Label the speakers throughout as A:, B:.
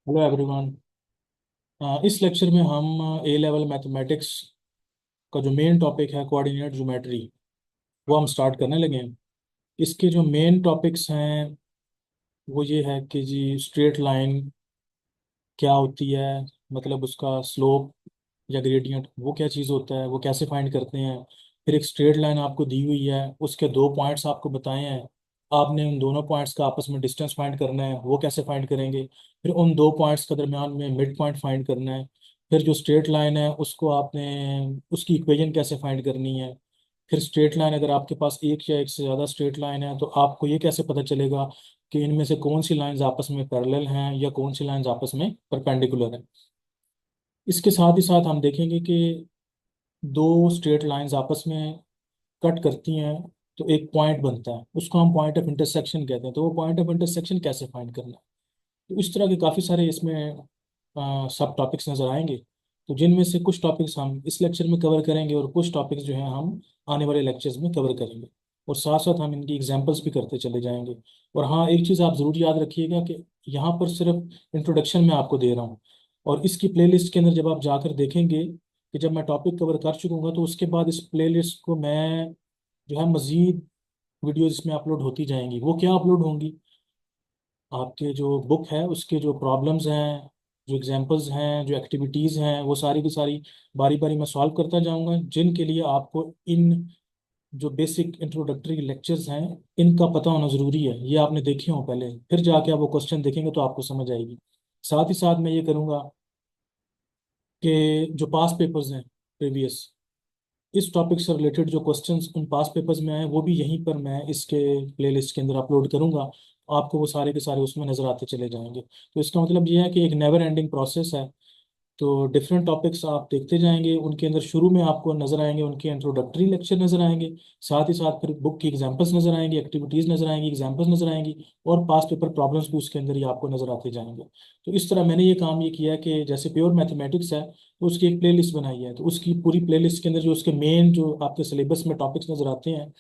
A: Hello everyone. इस lecture में हम ए लेवल मैथमेटिक्स का जो मेन टॉपिक है कोऑर्डिनेट ज्योमेट्री वो हम स्टार्ट करने लगे हैं। इसके जो मेन टॉपिक्स हैं वो ये है कि जी स्ट्रेट लाइन क्या होती है, मतलब उसका स्लोप या ग्रेडियंट वो क्या चीज़ होता है, वो कैसे फाइंड करते हैं। फिर एक स्ट्रेट लाइन आपको दी हुई है, उसके दो पॉइंट्स आपको बताए हैं, आपने उन दोनों पॉइंट्स का आपस में डिस्टेंस फाइंड करना है, वो कैसे फाइंड करेंगे। फिर उन दो पॉइंट्स के दरमियान में मिड पॉइंट फाइंड करना है। फिर जो स्ट्रेट लाइन है उसको आपने उसकी इक्वेशन कैसे फाइंड करनी है। फिर स्ट्रेट लाइन अगर आपके पास एक या एक से ज़्यादा स्ट्रेट लाइन है तो आपको ये कैसे पता चलेगा कि इनमें से कौन सी लाइंस आपस में पैरेलल हैं या कौन सी लाइंस आपस में परपेंडिकुलर हैं। इसके साथ ही साथ हम देखेंगे कि दो स्ट्रेट लाइंस आपस में कट करती हैं तो एक पॉइंट बनता है, उसको हम पॉइंट ऑफ इंटरसेक्शन कहते हैं। तो वो पॉइंट ऑफ इंटरसेक्शन कैसे फाइंड करना है। तो इस तरह के काफ़ी सारे इसमें सब टॉपिक्स नज़र आएंगे। तो जिनमें से कुछ टॉपिक्स हम इस लेक्चर में कवर करेंगे और कुछ टॉपिक्स जो हैं हम आने वाले लेक्चर्स में कवर करेंगे। और साथ साथ हम इनकी एग्जांपल्स भी करते चले जाएंगे। और हाँ, एक चीज़ आप ज़रूर याद रखिएगा कि यहाँ पर सिर्फ इंट्रोडक्शन में आपको दे रहा हूँ, और इसकी प्लेलिस्ट के अंदर जब आप जाकर देखेंगे कि जब मैं टॉपिक कवर कर चुकूंगा तो उसके बाद इस प्लेलिस्ट को मैं जो है मज़ीद वीडियोज़ इसमें अपलोड होती जाएंगी। वो क्या अपलोड होंगी, आपके जो बुक है उसके जो प्रॉब्लम्स हैं, जो एग्जांपल्स हैं, जो एक्टिविटीज़ हैं, वो सारी की सारी बारी बारी मैं सॉल्व करता जाऊंगा, जिनके लिए आपको इन जो बेसिक इंट्रोडक्टरी लेक्चर्स हैं इनका पता होना ज़रूरी है। ये आपने देखे हो पहले, फिर जाके आप वो क्वेश्चन देखेंगे तो आपको समझ आएगी। साथ ही साथ मैं ये करूँगा कि जो पास पेपर्स हैं प्रीवियस, इस टॉपिक से रिलेटेड जो क्वेश्चंस उन पास पेपर्स में आए वो भी यहीं पर मैं इसके प्लेलिस्ट के अंदर अपलोड करूंगा। आपको वो सारे के सारे उसमें नज़र आते चले जाएंगे। तो इसका मतलब ये है कि एक नेवर एंडिंग प्रोसेस है। तो डिफरेंट टॉपिक्स आप देखते जाएंगे, उनके अंदर शुरू में आपको नजर आएंगे उनके इंट्रोडक्टरी लेक्चर नजर आएंगे, साथ ही साथ फिर बुक की एग्जांपल्स नजर आएंगी, एक्टिविटीज नजर आएंगी, एग्जांपल्स नजर आएंगी, और पास पेपर प्रॉब्लम्स भी उसके अंदर ही आपको नजर आते जाएंगे। तो इस तरह मैंने ये काम ये किया है कि जैसे प्योर मैथमेटिक्स है तो उसकी एक प्लेलिस्ट बनाई है, तो उसकी पूरी प्लेलिस्ट के अंदर जो उसके मेन जो आपके सिलेबस में टॉपिक्स नजर आते हैं,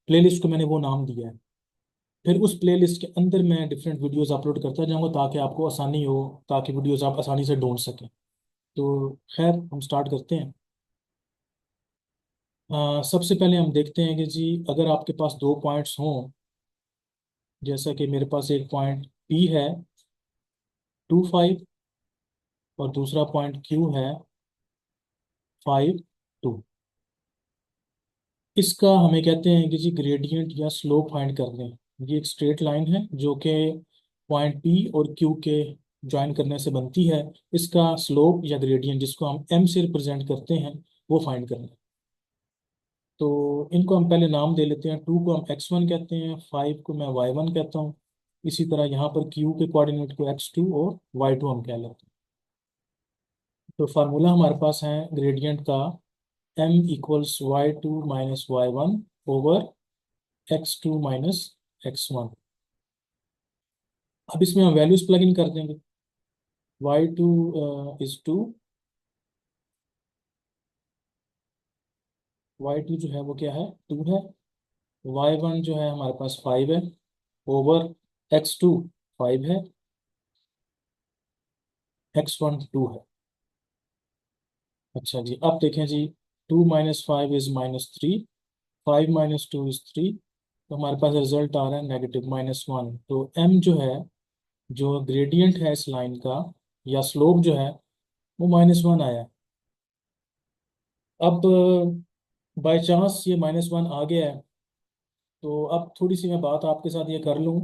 A: प्लेलिस्ट को मैंने वो नाम दिया है। फिर उस प्लेलिस्ट के अंदर मैं डिफरेंट वीडियोस अपलोड करता जाऊंगा ताकि आपको आसानी हो, ताकि वीडियोस आप आसानी से ढूंढ सकें। तो खैर हम स्टार्ट करते हैं। सबसे पहले हम देखते हैं कि जी अगर आपके पास दो पॉइंट्स हों, जैसा कि मेरे पास एक पॉइंट P है 2 5, और दूसरा पॉइंट Q है 5 2। इसका हमें कहते हैं कि जी ग्रेडियंट या स्लोप फाइंड कर दें। ये एक स्ट्रेट लाइन है जो कि पॉइंट P और Q के ज्वाइन करने से बनती है। इसका स्लोप या ग्रेडियंट जिसको हम M से रिप्रेजेंट करते हैं वो फाइंड करना है। तो इनको हम पहले नाम दे लेते हैं। 2 को हम x1 कहते हैं, 5 को मैं y1 कहता हूँ। इसी तरह यहाँ पर q के कोऑर्डिनेट को x2 और y2 हम कह लेते हैं। तो फार्मूला हमारे पास है ग्रेडियंट का, m equals y2 - y1 over x2 - x1। अब इसमें हम वैल्यूज प्लग इन कर देंगे। y2 इज 2, y2 जो है वो क्या है 2 है, y1 जो है हमारे पास 5 है, ओवर x2 5 है, x1 2 है। अच्छा जी, अब देखें जी, 2 - 5 इज -3, 5 - 2 इज 3। तो हमारे पास रिजल्ट आ रहा है -1। तो m जो है, जो ग्रेडियंट है इस लाइन का या स्लोप जो है वो -1 आया है। अब बाय चांस ये -1 आ गया है, तो अब थोड़ी सी मैं बात आपके साथ ये कर लूँ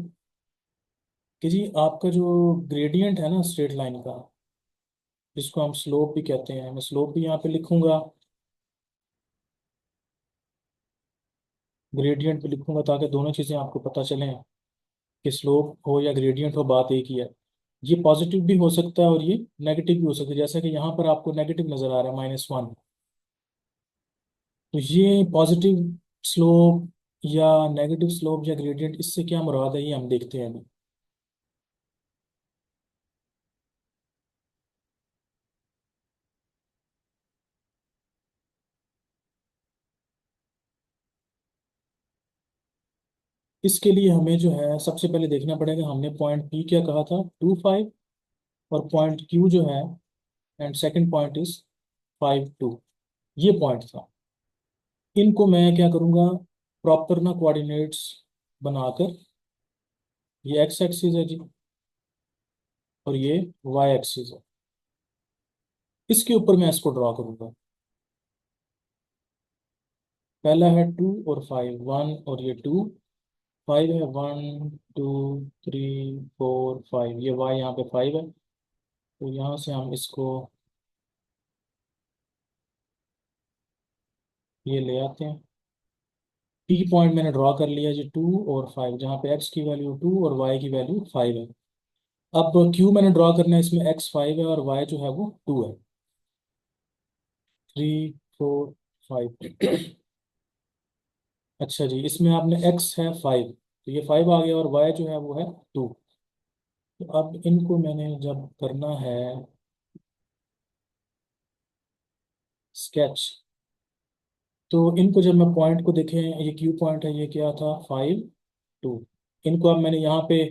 A: कि जी आपका जो ग्रेडियंट है ना स्ट्रेट लाइन का, जिसको हम स्लोप भी कहते हैं, मैं स्लोप भी यहाँ पे लिखूंगा, ग्रेडियंट भी लिखूंगा, ताकि दोनों चीज़ें आपको पता चलें कि स्लोप हो या ग्रेडियंट हो, बात एक ही है। ये पॉजिटिव भी हो सकता है और ये नेगेटिव भी हो सकता है, जैसा कि यहाँ पर आपको नेगेटिव नजर आ रहा है -1। तो ये पॉजिटिव स्लोप या नेगेटिव स्लोप या ग्रेडियंट, इससे क्या मुराद है ये हम देखते हैं अभी। इसके लिए हमें जो है सबसे पहले देखना पड़ेगा, हमने पॉइंट P क्या कहा था 2 5, और पॉइंट क्यू जो है, एंड सेकंड पॉइंट इज 5 2। ये पॉइंट था। इनको मैं क्या करूँगा, प्रॉपर ना कोऑर्डिनेट्स बनाकर, ये एक्स एक्सिस है जी और ये वाई एक्सिस है, इसके ऊपर मैं इसको ड्रॉ करूँगा। पहला है 2 और 5, 1 और ये 2, 5 है, 1 2 3 4 5, ये वाई यहाँ पे 5 है, तो यहाँ से हम इसको ये ले आते हैं। पी पॉइंट मैंने ड्रॉ कर लिया जी 2 और 5, जहाँ पे एक्स की वैल्यू 2 और वाई की वैल्यू 5 है। अब क्यू मैंने ड्रॉ करना है, इसमें एक्स 5 है और वाई जो है वो 2 है। 3 4 5। अच्छा जी, इसमें आपने एक्स है 5, तो ये 5 आ गया, और वाई जो है वो है 2। तो अब इनको मैंने जब करना है स्केच, तो इनको जब मैं पॉइंट को देखें, ये क्यू पॉइंट है, ये क्या था, 5 2। इनको अब मैंने यहाँ पे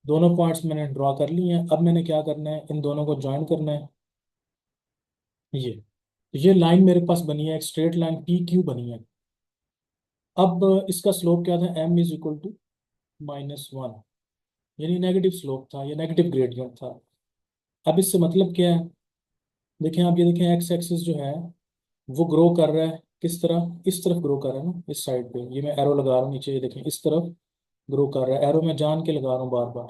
A: दोनों पॉइंट्स मैंने ड्रॉ कर लिए हैं। अब मैंने क्या करना है, इन दोनों को ज्वाइन करना है। ये लाइन मेरे पास बनी है, एक स्ट्रेट लाइन पी क्यू बनी है। अब इसका स्लोप क्या था, m इज इक्वल टू -1, यानी नेगेटिव स्लोप था, ये नेगेटिव ग्रेडियंट था। अब इससे मतलब क्या है, देखें आप, ये देखें एक्स एक्सिस जो है वो ग्रो कर रहा है, किस तरह, इस तरफ ग्रो कर रहा है ना, इस साइड पे। ये मैं एरो लगा रहा हूँ नीचे, ये देखें इस तरफ ग्रो कर रहा है, एरो मैं जान के लगा रहा हूँ बार बार।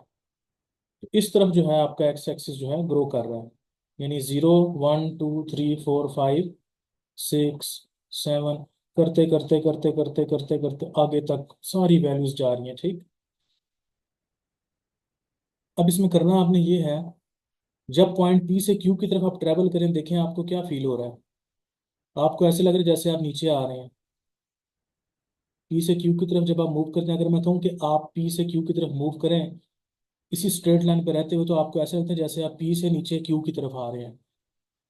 A: तो इस तरफ जो है आपका एक्स एक्सिस जो है ग्रो कर रहा है, यानी 0 1 2 3 4 5 6 7 करते करते करते करते करते करते आगे तक सारी वैल्यूज जा रही हैं, ठीक। अब इसमें करना आपने ये है, जब पॉइंट पी से क्यू की तरफ आप ट्रेवल करें, देखें आपको क्या फील हो रहा है। आपको ऐसे लग रहा है जैसे आप नीचे आ रहे हैं। पी से क्यू की तरफ जब आप मूव करते हैं, अगर मैं कहूँ कि आप पी से क्यू की तरफ मूव करें इसी स्ट्रेट लाइन पे रहते हुए, तो आपको ऐसा लगता है जैसे आप पी से नीचे क्यू की तरफ आ रहे हैं,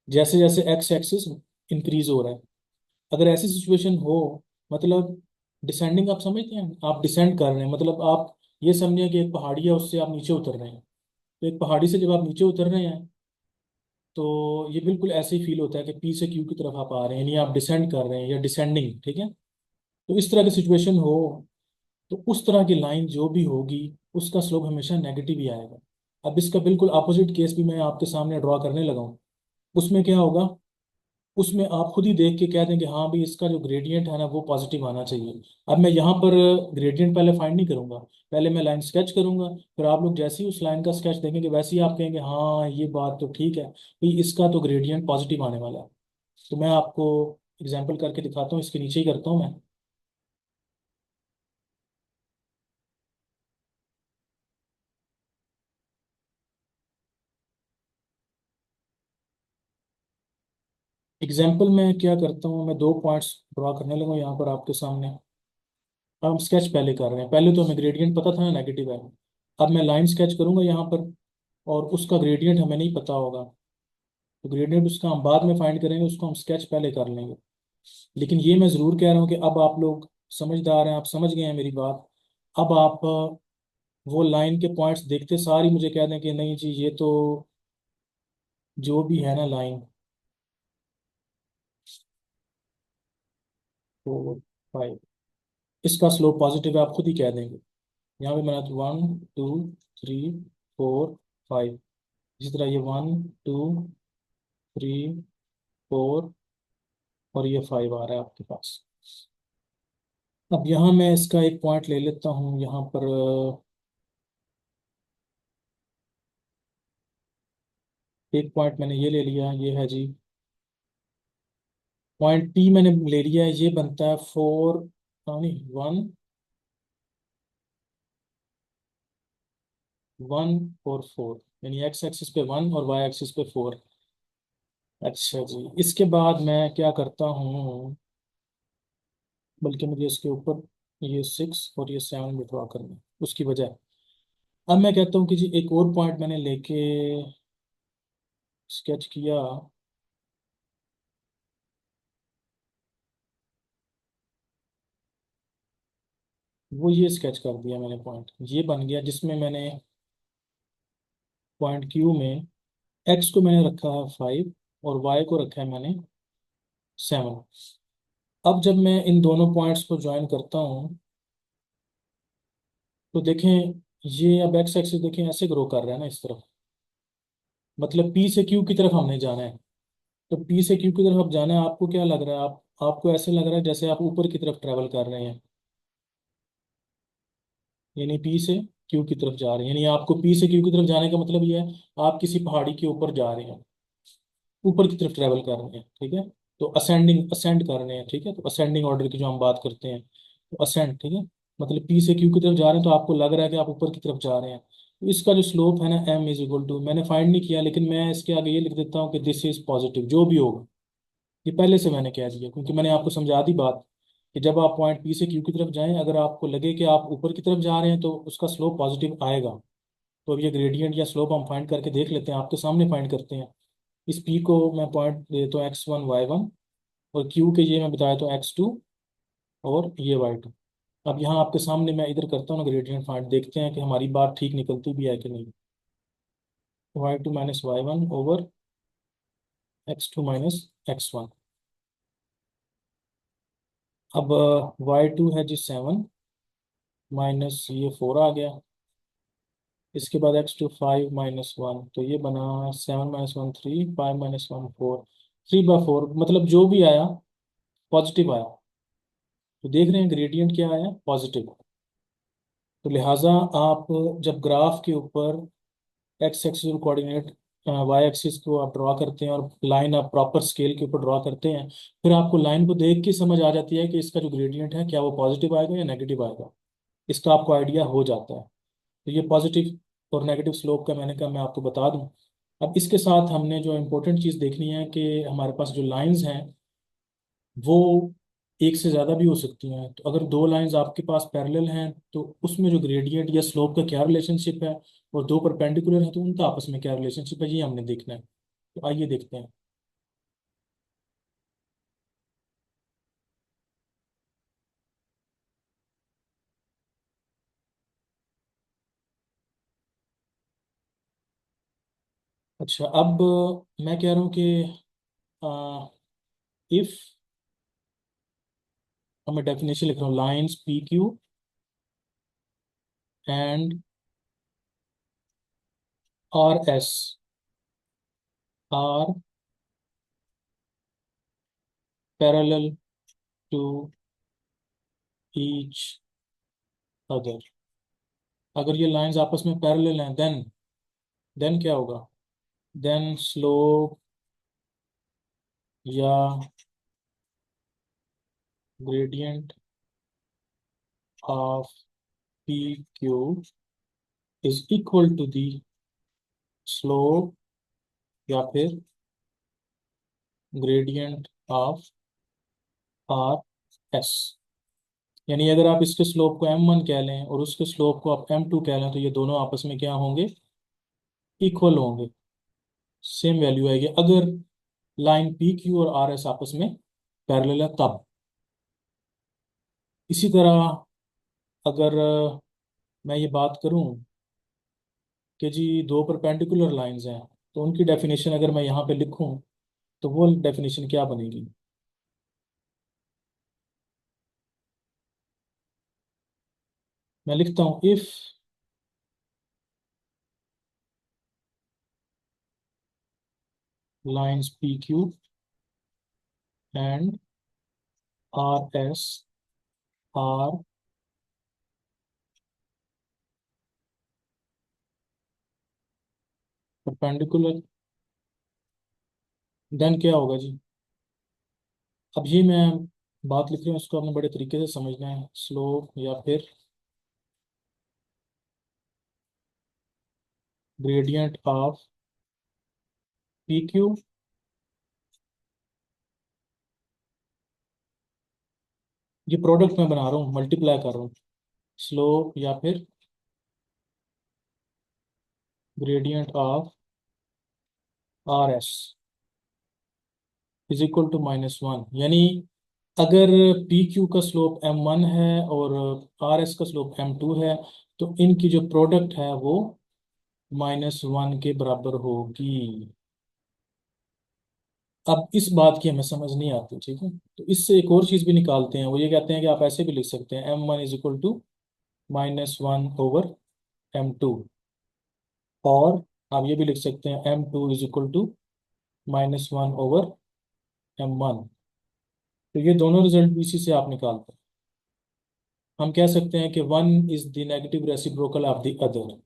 A: जैसे जैसे एक्स एक्सिस इंक्रीज हो रहा है। अगर ऐसी सिचुएशन हो, मतलब डिसेंडिंग, आप समझते हैं, आप डिसेंड कर रहे हैं, मतलब आप ये समझिए कि एक पहाड़ी है, उससे आप नीचे उतर रहे हैं। तो एक पहाड़ी से जब आप नीचे उतर रहे हैं, तो ये बिल्कुल ऐसे ही फील होता है कि पी से क्यू की तरफ आप आ रहे हैं, यानी आप डिसेंड कर रहे हैं या डिसेंडिंग, ठीक है। तो इस तरह की सिचुएशन हो, तो उस तरह की लाइन जो भी होगी उसका स्लोप हमेशा नेगेटिव ही आएगा। अब इसका बिल्कुल अपोजिट केस भी मैं आपके सामने ड्रॉ करने लगा हूँ। उसमें क्या होगा, उसमें आप खुद ही देख के कह देंगे हाँ भाई इसका जो ग्रेडियंट है ना वो पॉजिटिव आना चाहिए। अब मैं यहाँ पर ग्रेडियंट पहले फाइंड नहीं करूंगा, पहले मैं लाइन स्केच करूंगा, फिर आप लोग जैसे ही उस लाइन का स्केच देखेंगे वैसे ही आप कहेंगे हाँ ये बात तो ठीक है भाई, इसका तो ग्रेडियंट पॉजिटिव आने वाला है। तो मैं आपको एग्जाम्पल करके दिखाता हूँ, इसके नीचे ही करता हूँ मैं। एग्जाम्पल में क्या करता हूँ, मैं दो पॉइंट्स ड्रॉ करने लगा यहाँ पर आपके सामने। अब हम स्केच पहले कर रहे हैं, पहले तो हमें ग्रेडियंट पता था ना नेगेटिव है। अब मैं लाइन स्केच करूंगा यहाँ पर, और उसका ग्रेडियंट हमें नहीं पता होगा, तो ग्रेडियंट उसका हम बाद में फाइंड करेंगे, उसको हम स्केच पहले कर लेंगे। लेकिन ये मैं ज़रूर कह रहा हूँ कि अब आप लोग समझदार हैं, आप समझ गए हैं मेरी बात। अब आप वो लाइन के पॉइंट्स देखते सारी मुझे कह दें कि नहीं जी ये तो जो भी है ना लाइन 4 5, इसका स्लोप पॉजिटिव है, आप खुद ही कह देंगे। यहाँ पे मैंने 1 2 3 4 5, इसी तरह ये 1 2 3 4 और ये 5 आ रहा है आपके पास। अब यहाँ मैं इसका एक पॉइंट ले लेता हूँ यहाँ पर, एक पॉइंट मैंने ये ले लिया, ये है जी पॉइंट पी मैंने ले लिया है, ये बनता है 4, नहीं 1 1 और 4, यानी एक्स एक्सिस पे 1 और वाई एक्सिस पे 4। अच्छा जी, इसके बाद मैं क्या करता हूँ, बल्कि मुझे इसके ऊपर ये 6 और ये 7 भी ड्रॉ करना है उसकी वजह। अब मैं कहता हूँ कि जी एक और पॉइंट मैंने लेके स्केच किया, वो ये स्केच कर दिया मैंने, पॉइंट ये बन गया जिसमें मैंने पॉइंट क्यू में एक्स को मैंने रखा है 5 और वाई को रखा है मैंने 7। अब जब मैं इन दोनों पॉइंट्स को ज्वाइन करता हूँ तो देखें, ये अब एक्स एक्सिस देखें ऐसे ग्रो कर रहा है ना इस तरफ, मतलब पी से क्यू की तरफ हमने जाना है। तो पी से क्यू की तरफ अब जाना है, आपको क्या लग रहा है? आपको ऐसे लग रहा है जैसे आप ऊपर की तरफ ट्रेवल कर रहे हैं, यानी पी से क्यू की तरफ जा रहे हैं। यानी आपको पी से क्यू की तरफ जाने का मतलब ये है आप किसी पहाड़ी के ऊपर जा रहे हैं, ऊपर की तरफ ट्रेवल कर रहे हैं, ठीक है। तो असेंडिंग असेंड कर रहे हैं, ठीक है। तो असेंडिंग ऑर्डर की जो हम बात करते हैं, तो असेंड, ठीक है। मतलब पी से क्यू की तरफ जा रहे हैं तो आपको लग रहा है कि आप ऊपर की तरफ जा रहे हैं। तो इसका जो स्लोप है ना एम इज इक्वल टू, मैंने फाइंड नहीं किया लेकिन मैं इसके आगे ये लिख देता हूँ कि दिस इज पॉजिटिव, जो भी होगा। ये पहले से मैंने कह दिया क्योंकि मैंने आपको समझा दी बात कि जब आप पॉइंट पी से क्यू की तरफ जाएं, अगर आपको लगे कि आप ऊपर की तरफ जा रहे हैं तो उसका स्लोप पॉजिटिव आएगा। तो अब ये ग्रेडियंट या स्लोप हम फाइंड करके देख लेते हैं, आपके सामने फाइंड करते हैं। इस पी को मैं पॉइंट देता हूँ x1 y1, और क्यू के ये मैं बताया तो x2, और ये y2। अब यहाँ आपके सामने मैं इधर करता हूँ ना ग्रेडियंट फाइंड, देखते हैं कि हमारी बात ठीक निकलती भी है कि नहीं। y2 minus y1 over x2 minus x1। अब y2 है जी 7 माइनस ये 4 आ गया। इसके बाद x2 5 माइनस 1, तो ये बना 7 माइनस 1 3, 5 माइनस 1 4, 3/4, मतलब जो भी आया पॉजिटिव आया। तो देख रहे हैं ग्रेडियंट क्या आया, पॉजिटिव। तो लिहाजा आप जब ग्राफ के ऊपर X axis coordinate, Y axis को आप ड्रॉ करते हैं और लाइन आप प्रॉपर स्केल के ऊपर ड्रॉ करते हैं, फिर आपको लाइन को देख के समझ आ जाती है कि इसका जो ग्रेडियंट है क्या वो पॉजिटिव आएगा या नेगेटिव आएगा। इसका आपको आइडिया हो जाता है। तो ये पॉजिटिव और नेगेटिव स्लोप का मैंने कहा मैं आपको बता दूं। अब इसके साथ हमने जो इम्पोर्टेंट चीज़ देखनी है कि हमारे पास जो लाइंस हैं वो एक से ज़्यादा भी हो सकती हैं। तो अगर दो लाइंस आपके पास पैरेलल हैं तो उसमें जो ग्रेडियंट या स्लोप का क्या रिलेशनशिप है, और दो परपेंडिकुलर हैं तो उनका आपस में क्या रिलेशनशिप है, ये हमने देखना है। तो आइए देखते हैं। अच्छा, अब मैं कह रहा हूँ कि इफ, अब मैं डेफिनेशन लिख रहा हूँ, lines P Q and R S are parallel to each other. अगर ये लाइंस आपस में पैरेलल हैं देन क्या होगा? देन स्लोप या gradient of P Q is equal to the slope या फिर ग्रेडियंट ऑफ आर एस। यानी अगर आप इसके स्लोप को m1 कह लें और उसके स्लोप को आप m2 कह लें तो ये दोनों आपस में क्या होंगे, इक्वल होंगे, सेम वैल्यू आएगी अगर लाइन पी क्यू और आर एस आपस में पैरेलल है तब। इसी तरह अगर मैं ये बात करूं कि जी दो परपेंडिकुलर लाइंस हैं, तो उनकी डेफिनेशन अगर मैं यहाँ पे लिखूं तो वो डेफिनेशन क्या बनेगी? मैं लिखता हूँ if lines P Q and R S are perpendicular, then क्या होगा जी? अब ये मैं बात लिख रही हूँ उसको आपने बड़े तरीके से समझना है, स्लोप या फिर ग्रेडियंट ऑफ पी क्यू, ये प्रोडक्ट मैं बना रहा हूँ, मल्टीप्लाई कर रहा हूँ, स्लोप या फिर gradient of R S is equal to -1। यानी अगर पी क्यू का स्लोप m1 है और आर एस का स्लोप m2 है, तो इनकी जो प्रोडक्ट है वो -1 के बराबर होगी। अब इस बात की हमें समझ नहीं आती, ठीक है, तो इससे एक और चीज़ भी निकालते हैं। वो ये कहते हैं कि आप ऐसे भी लिख सकते हैं m1 is equal to -1/m2, और आप ये भी लिख सकते हैं m2 is equal to -1/m1। तो ये दोनों रिजल्ट भी इसी से आप निकालते हैं। हम कह सकते हैं कि one is the negative reciprocal of the other.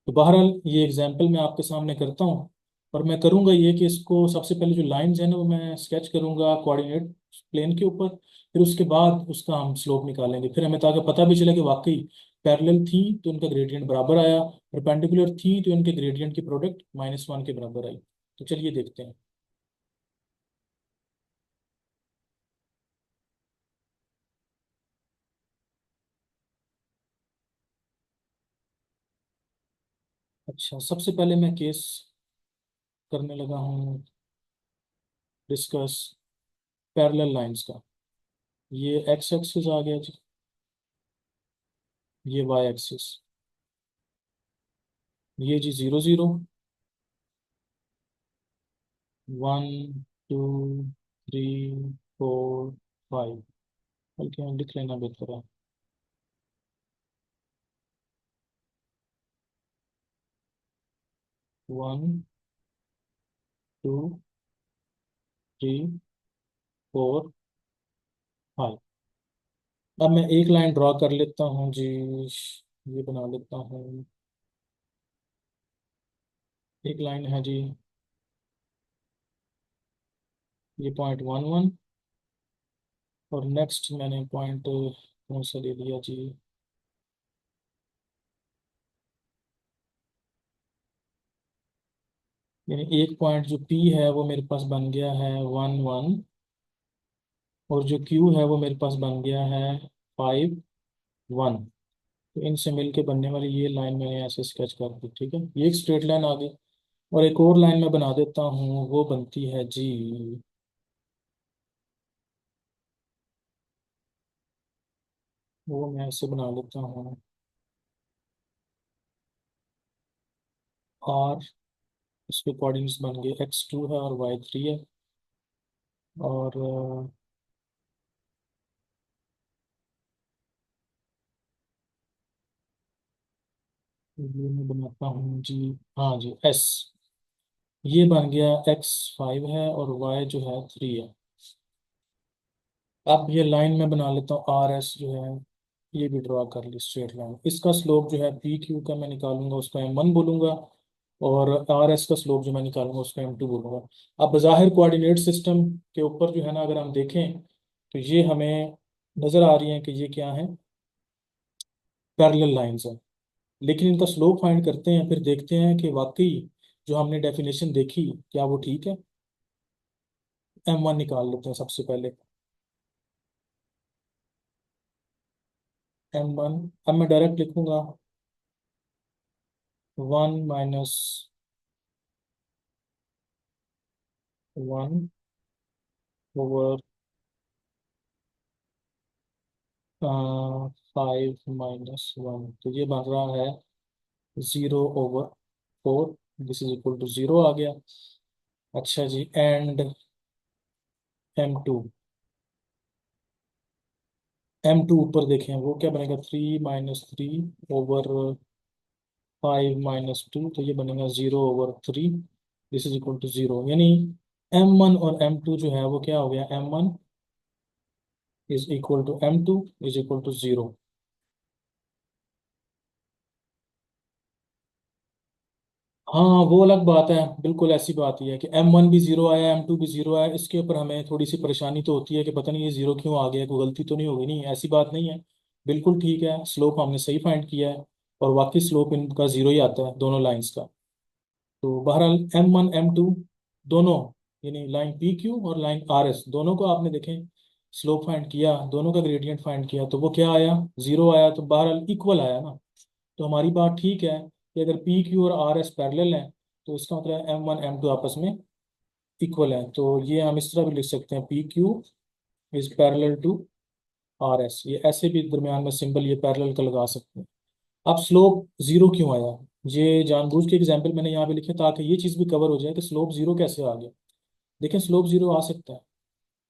A: तो बहरहाल ये एग्जाम्पल मैं आपके सामने करता हूँ, और मैं करूँगा ये कि इसको सबसे पहले जो लाइंस है ना वो मैं स्केच करूँगा कोऑर्डिनेट प्लेन के ऊपर, फिर उसके बाद उसका हम स्लोप निकालेंगे, फिर हमें ताकि पता भी चले कि वाकई पैरेलल थी तो उनका ग्रेडियंट बराबर आया, परपेंडिकुलर थी तो उनके ग्रेडियंट की प्रोडक्ट -1 के बराबर आई। तो चलिए देखते हैं। अच्छा, सबसे पहले मैं केस करने लगा हूँ डिस्कस पैरेलल लाइंस का। ये एक्स एक्सिस आ गया जी, ये वाई एक्सिस, ये जी 0 0, 1 2 3 4 5, बल्कि मैं लिख लेना बेहतर है। 1 2 3 4 5। अब मैं एक लाइन ड्रॉ कर लेता हूँ जी, ये बना लेता हूँ। एक लाइन है जी, ये .11, और नेक्स्ट मैंने पॉइंट कौन सा दे दिया जी, यानी एक पॉइंट जो P है वो मेरे पास बन गया है 1 1, और जो Q है वो मेरे पास बन गया है 5 1। तो इनसे मिलके बनने वाली ये लाइन मैंने ऐसे स्केच कर दी, ठीक है, ये एक स्ट्रेट लाइन आ गई। और एक और लाइन मैं बना देता हूँ, वो बनती है जी, वो मैं ऐसे बना लेता हूँ R, इसके कोऑर्डिनेट्स बन गए x2 है और y3 है। और ये मैं बनाता हूँ जी, हाँ जी S, ये बन गया x5 है और y जो है 3 है। अब ये लाइन में बना लेता हूँ आर एस जो है, ये भी ड्रॉ कर ली स्ट्रेट लाइन। इसका स्लोप जो है पी क्यू का मैं निकालूंगा, उसको m1 बोलूंगा, और आर एस का स्लोप जो मैं निकालूंगा उसको m2 बोलूंगा। अब बाहिर कोऑर्डिनेट सिस्टम के ऊपर जो है ना, अगर हम देखें तो ये हमें नज़र आ रही है कि ये क्या है, पैरेलल लाइंस है। लेकिन इनका स्लोप फाइंड करते हैं, फिर देखते हैं कि वाकई जो हमने डेफिनेशन देखी क्या वो ठीक है। m1 निकाल लेते हैं सबसे पहले। m1, अब मैं डायरेक्ट लिखूंगा 1 - 1/5 -1, तो ये बन रहा है 0/4। दिस इज इक्वल टू 0 आ गया। अच्छा जी, एंड m2 ऊपर देखें वो क्या बनेगा, 3 - 3/5 - 2, तो ये बनेगा 0/3। दिस इज इक्वल टू 0, यानी m1 और m2 जो है वो क्या हो गया, m1 is equal to m2 is equal to 0। हाँ, वो अलग बात है, बिल्कुल ऐसी बात ही है कि m1 भी 0 आया, m2 भी 0 आया, इसके ऊपर हमें थोड़ी सी परेशानी तो होती है कि पता नहीं ये 0 क्यों आ गया, कोई गलती तो नहीं होगी। नहीं, ऐसी बात नहीं है, बिल्कुल ठीक है, स्लोप हमने सही फाइंड किया है, और वाकई स्लोप इनका 0 ही आता है दोनों लाइंस का। तो बहरहाल m1 m2 दोनों, यानी लाइन पी क्यू और लाइन आर एस, दोनों को आपने देखें स्लोप फाइंड किया, दोनों का ग्रेडियंट फाइंड किया, तो वो क्या आया, 0 आया, तो बहरहाल इक्वल आया ना। तो हमारी बात ठीक है कि अगर पी क्यू और आर एस पैरेलल हैं तो इसका मतलब m1 m2 आपस में इक्वल है। तो ये हम इस तरह भी लिख सकते हैं, P Q is parallel to R S, ये ऐसे भी दरमियान में सिंबल ये पैरेलल का लगा सकते हैं। अब स्लोप 0 क्यों आया, ये जानबूझ के एग्जाम्पल मैंने यहाँ पे लिखे ताकि ये चीज़ भी कवर हो जाए कि स्लोप जीरो कैसे आ गया। देखें स्लोप जीरो आ सकता है,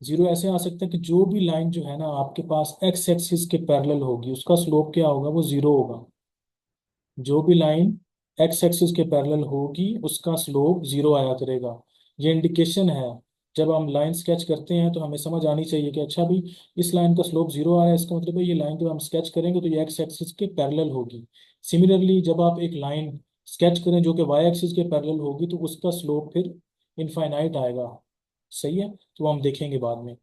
A: जीरो ऐसे आ सकता है कि जो भी लाइन जो है ना आपके पास एक्स एक्सिस के पैरेलल होगी उसका स्लोप क्या होगा, वो जीरो होगा। जो भी लाइन एक्स एक्सिस के पैरेलल होगी उसका स्लोप जीरो आया करेगा। ये इंडिकेशन है। जब हम लाइन स्केच करते हैं तो हमें समझ आनी चाहिए कि अच्छा भाई इस लाइन का स्लोप जीरो आ रहा है, इसका मतलब है ये लाइन जो हम स्केच करेंगे तो ये एक्स एक्सिस के पैरेलल होगी। सिमिलरली जब आप एक लाइन स्केच करें जो कि वाई एक्सिस के पैरेलल होगी तो उसका स्लोप फिर इनफाइनाइट आएगा। सही है, तो हम देखेंगे बाद में।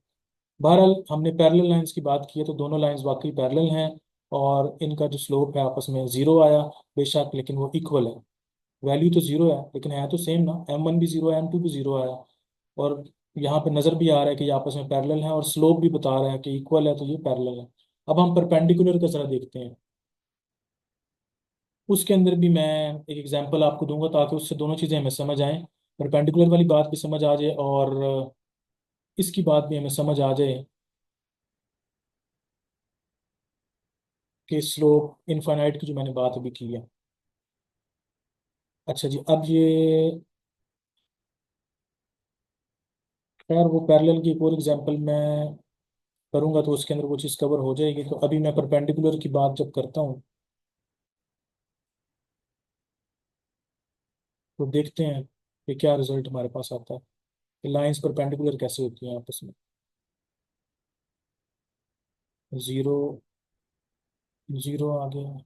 A: बहरहाल हमने पैरेलल लाइंस की बात की है तो दोनों लाइंस वाकई पैरेलल हैं और इनका जो स्लोप है आपस में जीरो आया। बेशक लेकिन वो इक्वल है, वैल्यू तो जीरो है लेकिन है तो सेम ना, एम वन भी जीरो है एम टू भी जीरो आया। और यहाँ पे नज़र भी आ रहा है कि ये आपस में पैरेलल है और स्लोप भी बता रहा है कि इक्वल है, तो ये पैरेलल है। अब हम परपेंडिकुलर का जरा देखते हैं। उसके अंदर भी मैं एक एग्जांपल आपको दूंगा ताकि उससे दोनों चीज़ें हमें समझ आएं, परपेंडिकुलर वाली बात भी समझ आ जाए और इसकी बात भी हमें समझ आ जाए कि स्लोप इनफाइनाइट की जो मैंने बात अभी की है। अच्छा जी, अब ये खैर वो पैरेलल की एक और एग्जांपल मैं करूंगा तो उसके अंदर वो चीज़ कवर हो जाएगी। तो अभी मैं परपेंडिकुलर की बात जब करता हूँ तो देखते हैं कि क्या रिजल्ट हमारे पास आता है कि लाइंस परपेंडिकुलर कैसे होती हैं आपस में। जीरो, जीरो आ गया,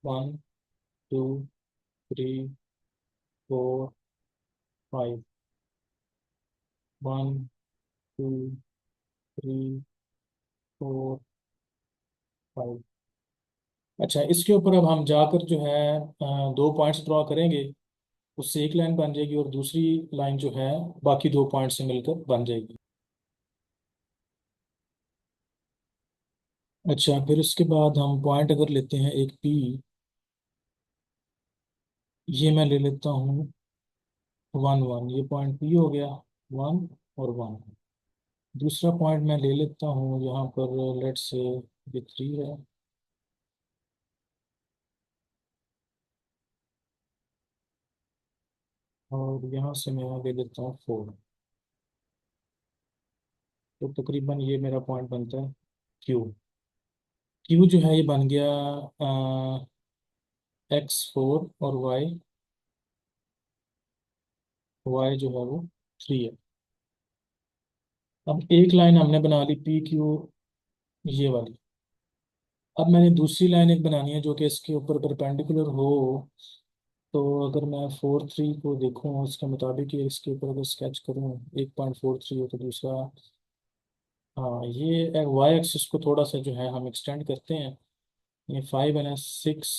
A: one, two, three, four, five, one, two, three, four, five. अच्छा, इसके ऊपर अब हम जाकर जो है दो पॉइंट्स ड्रॉ करेंगे, उससे एक लाइन बन जाएगी और दूसरी लाइन जो है बाकी दो पॉइंट से मिलकर बन जाएगी। अच्छा, फिर उसके बाद हम पॉइंट अगर लेते हैं एक पी, ये मैं ले लेता हूँ वन वन, ये पॉइंट पी हो गया, वन और वन। दूसरा पॉइंट मैं ले लेता हूँ यहाँ पर, लेट्स से ये थ्री है, और यहाँ से मैं ले लेता हूँ फोर। तो तकरीबन ये मेरा पॉइंट बनता है क्यू। क्यू जो है ये बन गया एक्स फोर और वाई जो है वो थ्री है। अब एक लाइन हमने बना ली पी क्यू, ये वाली। अब मैंने दूसरी लाइन एक बनानी है जो कि इसके ऊपर परपेंडिकुलर हो। तो अगर मैं फोर थ्री को देखूँ इसके मुताबिक ये इसके ऊपर अगर स्केच करूँ, एक पॉइंट फोर थ्री हो तो दूसरा, हाँ ये वाई एक्सिस को थोड़ा सा जो है हम एक्सटेंड करते हैं। ये फाइव है ना, सिक्स,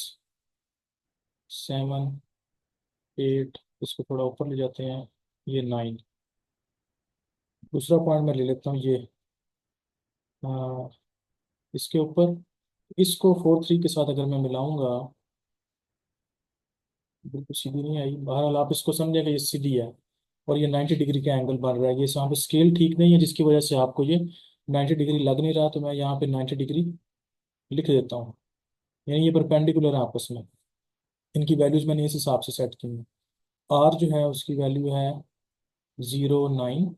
A: सेवन, एट, इसको थोड़ा ऊपर ले जाते हैं, ये नाइन। दूसरा पॉइंट मैं ले लेता हूँ ये इसके ऊपर, इसको फोर थ्री के साथ अगर मैं मिलाऊंगा, बिल्कुल सीधी नहीं आई, बहरहाल आप इसको समझेगा ये सीधी है और ये 90 डिग्री का एंगल बन रहा है। ये यहाँ पे स्केल ठीक नहीं है जिसकी वजह से आपको ये 90 डिग्री लग नहीं रहा, तो मैं यहाँ पे 90 डिग्री लिख देता हूँ। यानी ये परपेंडिकुलर है आपस में, इनकी वैल्यूज मैंने इस हिसाब से सेट की हैं। आर जो है उसकी वैल्यू है जीरो नाइन,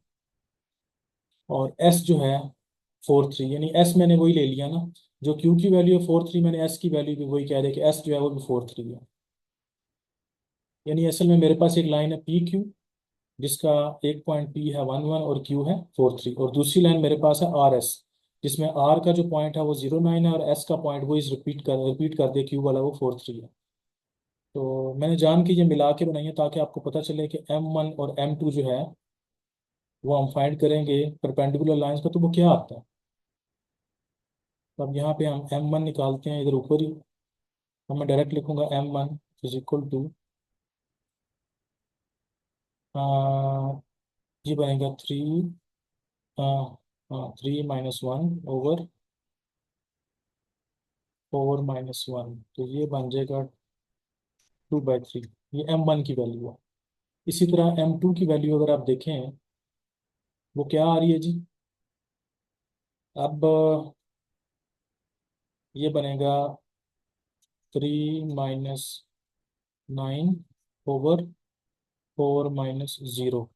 A: और एस जो है फोर थ्री, यानी एस मैंने वही ले लिया ना, जो क्यू की वैल्यू है फोर थ्री, मैंने एस की वैल्यू भी वही कह दिया कि एस जो है वो भी फोर थ्री है। यानी असल में मेरे पास एक लाइन है पी क्यू जिसका एक पॉइंट पी है वन वन और क्यू है फोर थ्री, और दूसरी लाइन मेरे पास है आर एस जिसमें आर का जो पॉइंट है वो जीरो नाइन है और एस का पॉइंट वो इस रिपीट कर दे क्यू वाला वो फोर थ्री है। तो मैंने जान के ये मिला के बनाई है ताकि आपको पता चले कि एम वन और एम टू जो है वो हम फाइंड करेंगे परपेंडिकुलर लाइंस का तो वो क्या आता है। तो अब यहाँ पे हम एम वन निकालते हैं इधर ऊपर ही, तो मैं डायरेक्ट लिखूंगा M one is equal to, ये बनेगा three, three minus one over four minus one, तो ये बन जाएगा टू बाई थ्री। ये एम वन की वैल्यू है। इसी तरह एम टू की वैल्यू अगर आप देखें वो क्या आ रही है जी, अब ये बनेगा थ्री माइनस 9/4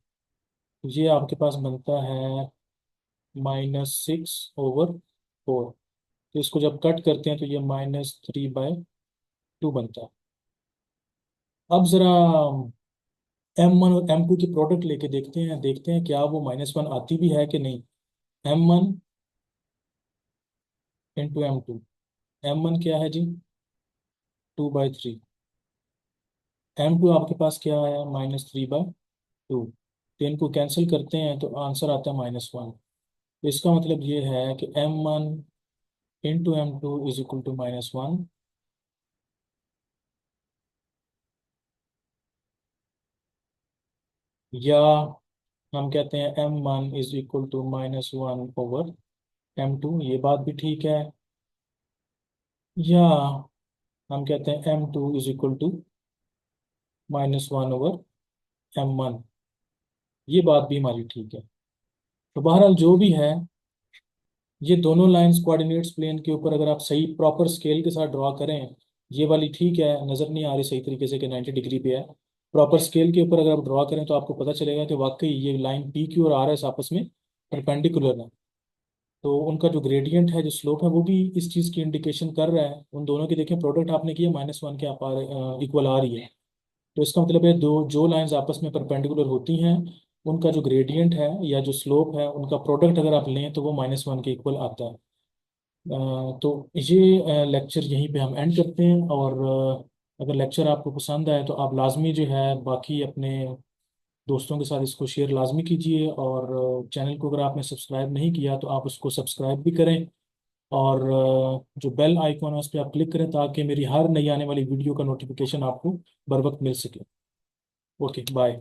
A: ये आपके पास बनता है -6/4। तो इसको जब कट करते हैं तो ये -3/2 बनता है। अब जरा M1 और M2 की प्रोडक्ट लेके देखते हैं क्या वो -1 आती भी है कि नहीं। M1 into M2। M1 क्या है जी? 2/3। M2 आपके पास क्या आया? -3/2। तो इनको कैंसिल करते हैं तो आंसर आता है -1। तो इसका मतलब ये है कि M1 into M2 is equal to -1। या हम कहते हैं M1 is equal to -1/M2, ये बात भी ठीक है। या हम कहते हैं M2 is equal to -1/M1, ये बात भी हमारी ठीक है। तो बहरहाल जो भी है, ये दोनों लाइंस कोऑर्डिनेट्स प्लेन के ऊपर अगर आप सही प्रॉपर स्केल के साथ ड्रॉ करें, ये वाली ठीक है, नज़र नहीं आ रही सही तरीके से कि 90 डिग्री पे है। प्रॉपर स्केल के ऊपर अगर आप ड्रॉ करें तो आपको पता चलेगा कि वाकई ये लाइन पी क्यू और आर एस आपस में परपेंडिकुलर है। तो उनका जो ग्रेडियंट है, जो स्लोप है, वो भी इस चीज़ की इंडिकेशन कर रहा है। उन दोनों की देखें, प्रोडक्ट आपने किया, -1 के आप इक्वल आ रही है। तो इसका मतलब है दो जो लाइंस आपस में परपेंडिकुलर होती हैं, उनका जो ग्रेडियंट है या जो स्लोप है, उनका प्रोडक्ट अगर आप लें तो वो -1 के इक्वल आता है। तो ये लेक्चर यहीं पे हम एंड करते हैं। और अगर लेक्चर आपको पसंद आए तो आप लाजमी जो है बाकी अपने दोस्तों के साथ इसको शेयर लाजमी कीजिए। और चैनल को अगर आपने सब्सक्राइब नहीं किया तो आप उसको सब्सक्राइब भी करें। और जो बेल आइकॉन है उस पर आप क्लिक करें ताकि मेरी हर नई आने वाली वीडियो का नोटिफिकेशन आपको बर वक्त मिल सके। Okay, bye.